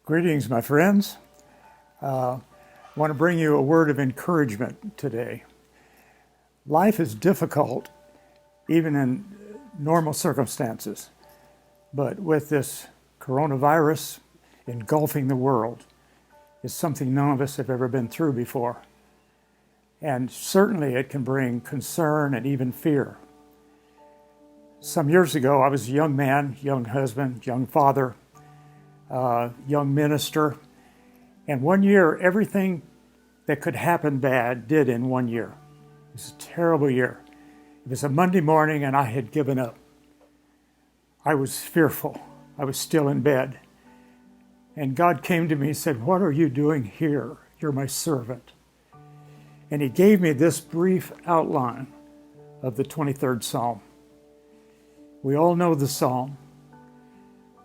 Greetings, my friends. I want to bring you a word of encouragement today. Life is difficult, even in normal circumstances, but with this coronavirus engulfing the world, is something none of us have ever been through before. And certainly it can bring concern and even fear. Some years ago, I was a young man, young husband, young father, young minister, and 1 year, everything that could happen bad did in 1 year. It was a terrible year. It was a Monday morning and I had given up. I was fearful. I was still in bed. And God came to me and said, "What are you doing here? You're my servant." And He gave me this brief outline of the 23rd Psalm. We all know the Psalm,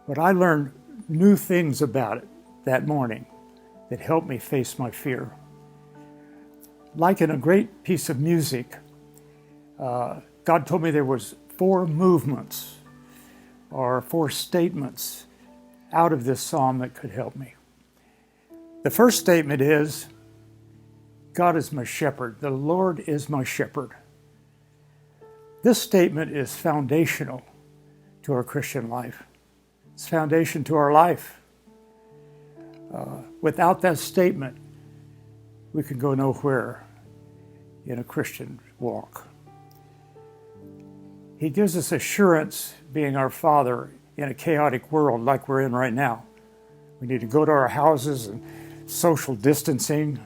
but I learned new things about it that morning that helped me face my fear. Like in a great piece of music, God told me there was 4 movements or 4 statements out of this psalm that could help me. The first statement is, God is my shepherd. The Lord is my shepherd. This statement is foundational to our Christian life. It's foundation to our life. Without that statement, we can go nowhere in a Christian walk. He gives us assurance, being our Father, in a chaotic world like we're in right now. We need to go to our houses and social distancing,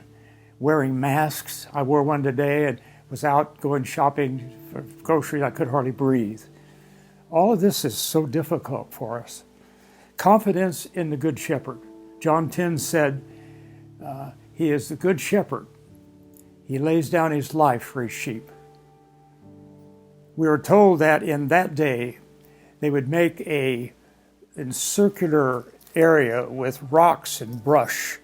wearing masks. I wore one today and was out going shopping for groceries. I could hardly breathe. All of this is so difficult for us. Confidence in the Good Shepherd. John 10 said, He is the Good Shepherd. He lays down His life for His sheep. We are told that in that day, they would make a circular area with rocks and brush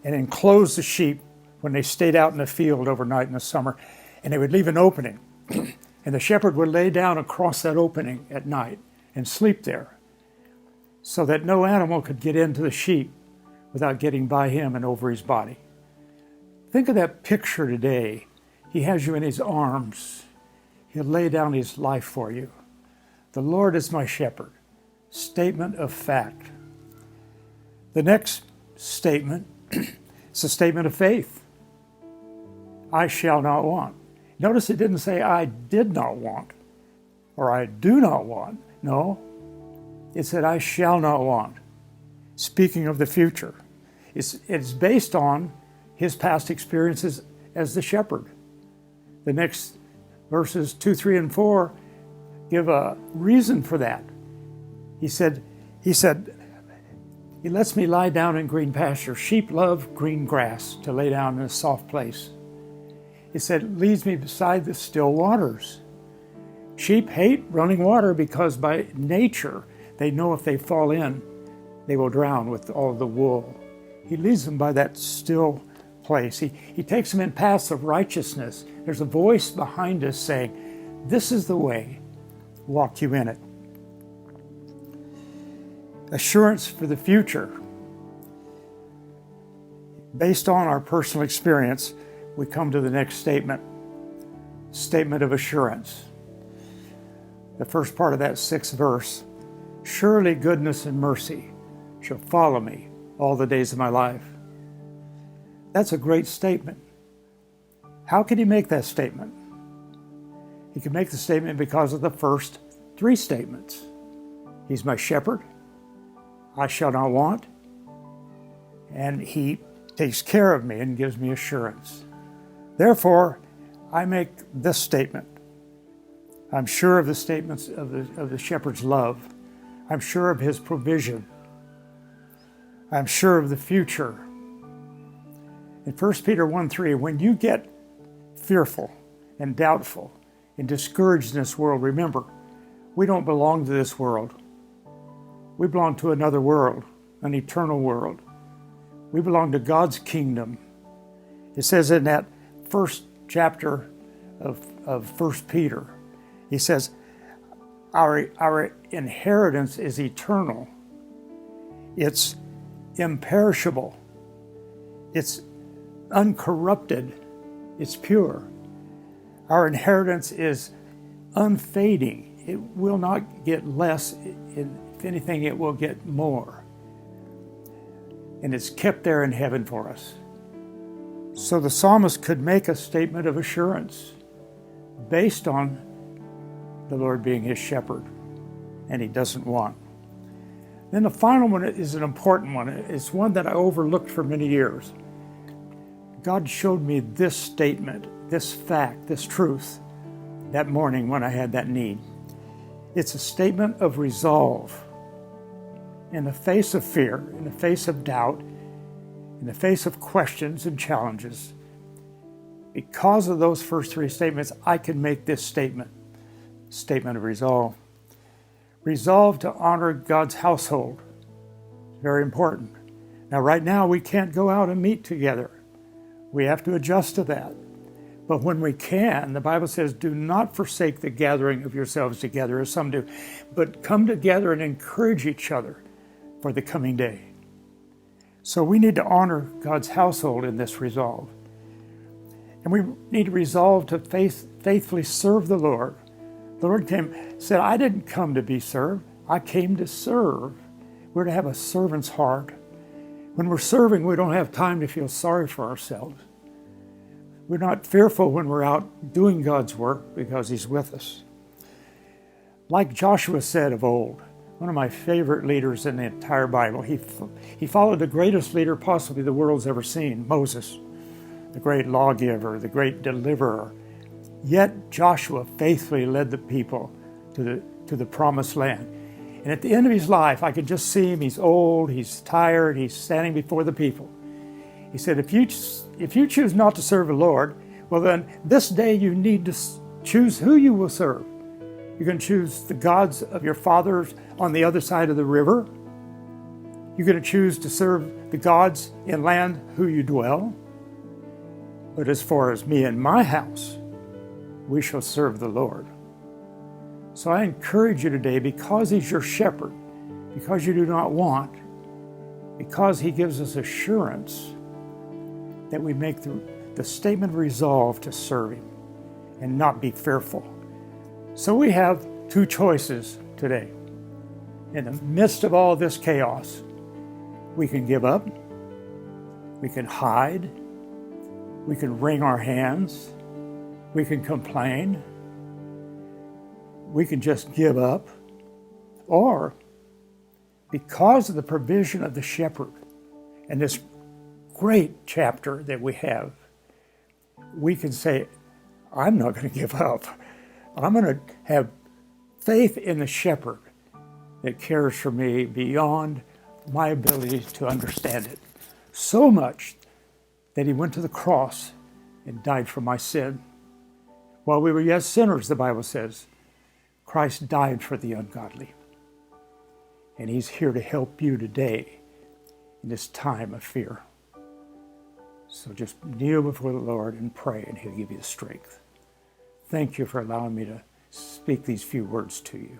and enclose the sheep when they stayed out in the field overnight in the summer, and they would leave an opening. And the shepherd would lay down across that opening at night and sleep there, so that no animal could get into the sheep without getting by him and over his body. Think of that picture today. He has you in His arms. He'll lay down His life for you. The Lord is my shepherd. Statement of fact. The next statement is a statement of faith. I shall not want. Notice it didn't say I did not want or I do not want. No. It said, I shall not want. Speaking of the future. It's based on His past experiences as the shepherd. The next verses 2, 3, and 4 give a reason for that. He said, He lets me lie down in green pasture. Sheep love green grass, to lay down in a soft place. He said, leads me beside the still waters. Sheep hate running water because by nature, they know if they fall in, they will drown with all of the wool. He leads them by that still place. He takes them in paths of righteousness. There's a voice behind us saying, this is the way, walk you in it. Assurance for the future. Based on our personal experience, we come to the next statement. Statement of assurance. The first part of that 6th verse. Surely goodness and mercy shall follow me all the days of my life. That's a great statement. How can He make that statement? He can make the statement because of the first 3 statements. He's my shepherd. I shall not want. And He takes care of me and gives me assurance. Therefore, I make this statement. I'm sure of the statements of the shepherd's love. I'm sure of His provision. I'm sure of the future. In 1 Peter 1:3, when you get fearful and doubtful and discouraged in this world, remember, we don't belong to this world. We belong to another world, an eternal world. We belong to God's kingdom. It says in that first chapter of 1 Peter, he says, our inheritance is eternal. It's imperishable. It's uncorrupted. It's pure. Our inheritance is unfading. It will not get less. If anything, it will get more. And it's kept there in heaven for us. So the psalmist could make a statement of assurance based on the Lord being his shepherd, and he doesn't want. Then the final one is an important one. It's one that I overlooked for many years. God showed me this statement, this fact, this truth that morning when I had that need. It's a statement of resolve. In the face of fear, in the face of doubt, in the face of questions and challenges, because of those first three statements, I can make this statement of resolve. Resolve to honor God's household. Very important. Now, right now, we can't go out and meet together. We have to adjust to that. But when we can, the Bible says, do not forsake the gathering of yourselves together, as some do, but come together and encourage each other for the coming day. So we need to honor God's household in this resolve. And we need to resolve to faithfully serve the Lord. The Lord said, I didn't come to be served. I came to serve. We're to have a servant's heart. When we're serving, we don't have time to feel sorry for ourselves. We're not fearful when we're out doing God's work because he's with us. Like Joshua said of old, one of my favorite leaders in the entire Bible, he followed the greatest leader possibly the world's ever seen, Moses, the great lawgiver, the great deliverer. Yet Joshua faithfully led the people to the promised land. And at the end of his life, I could just see him. He's old, he's tired, he's standing before the people. He said, if you choose not to serve the Lord, well then this day you need to choose who you will serve. You're going to choose the gods of your fathers on the other side of the river. You're going to choose to serve the gods in land who you dwell. But as far as me and my house, we shall serve the Lord. So I encourage you today, because he's your shepherd, because you do not want, because he gives us assurance, that we make the statement of resolve to serve him and not be fearful. So we have two choices today. In the midst of all this chaos, we can give up, we can hide, we can wring our hands, we can complain, we can just give up, or because of the provision of the shepherd and this great chapter that we have, we can say, I'm not going to give up. I'm going to have faith in the shepherd that cares for me beyond my ability to understand it. So much that he went to the cross and died for my sin. While we were yet sinners, the Bible says, Christ died for the ungodly. And he's here to help you today in this time of fear. So just kneel before the Lord and pray, and he'll give you the strength. Thank you for allowing me to speak these few words to you.